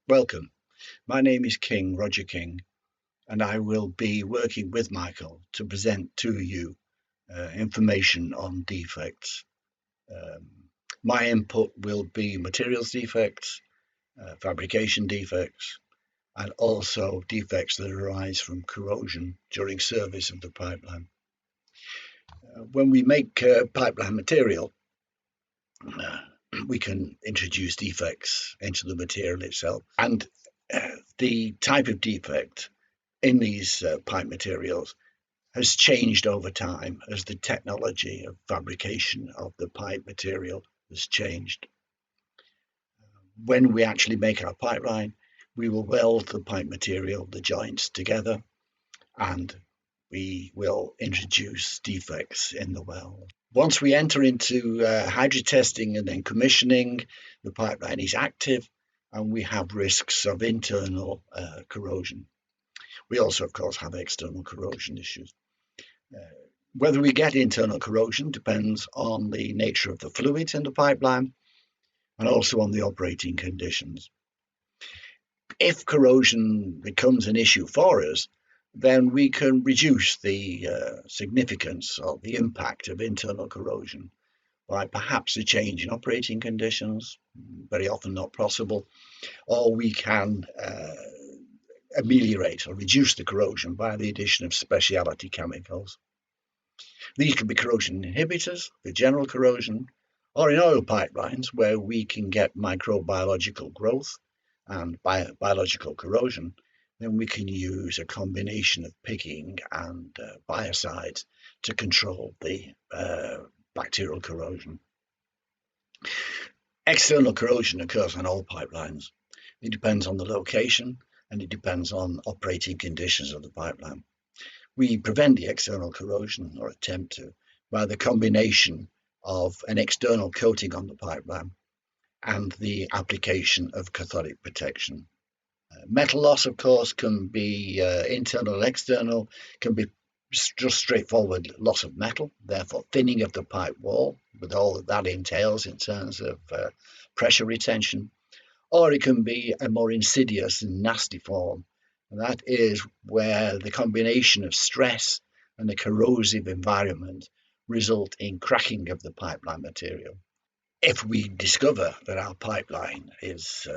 Welcome. My name is Roger King, and I will be working with Michael to present to you information on defects. Um, my input will be materials defects, fabrication defects, and also defects that arise from corrosion during service of the pipeline. When we make pipeline material, uh, we can introduce defects into the material itself, and the type of defect in these pipe materials has changed over time as the technology of fabrication of the pipe material has changed. When we actually make our pipeline, we will weld the pipe material, the joints together, and we will introduce defects in the weld. Once we enter into hydro testing and then commissioning, the pipeline is active and we have risks of internal corrosion. We also, of course, have external corrosion issues. Whether we get internal corrosion depends on the nature of the fluid in the pipeline and also on the operating conditions. If corrosion becomes an issue for us, then we can reduce the significance of the impact of internal corrosion by perhaps a change in operating conditions, very often not possible, or we can ameliorate or reduce the corrosion by the addition of specialty chemicals. These can be corrosion inhibitors for general corrosion, or in oil pipelines where we can get microbiological growth and biological corrosion, then we can use a combination of pigging and biocides to control the bacterial corrosion. External corrosion occurs on all pipelines. It depends on the location and it depends on operating conditions of the pipeline. We prevent the external corrosion, or attempt to, by the combination of an external coating on the pipeline and the application of cathodic protection. Metal loss, of course, can be internal and external, can be just straightforward loss of metal, therefore thinning of the pipe wall, with all that entails in terms of pressure retention, or it can be a more insidious and nasty form. And that is where the combination of stress and the corrosive environment result in cracking of the pipeline material. If we discover that our pipeline is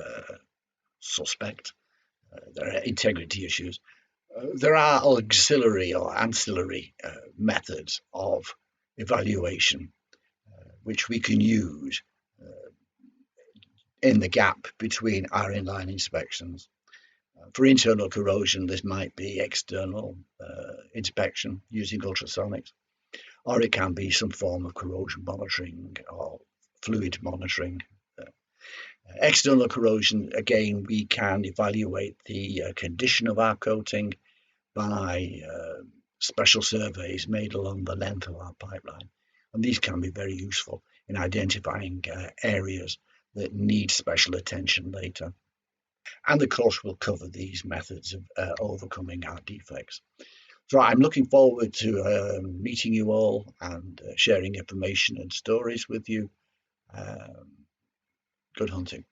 suspect, there are integrity issues, there are auxiliary or ancillary methods of evaluation which we can use in the gap between our inline inspections. For internal corrosion, this might be external inspection using ultrasonics, or it can be some form of corrosion monitoring or fluid monitoring. External corrosion, again, we can evaluate the condition of our coating by special surveys made along the length of our pipeline. And these can be very useful in identifying areas that need special attention later. And the course will cover these methods of overcoming our defects. So I'm looking forward to meeting you all and sharing information and stories with you. Good hunting.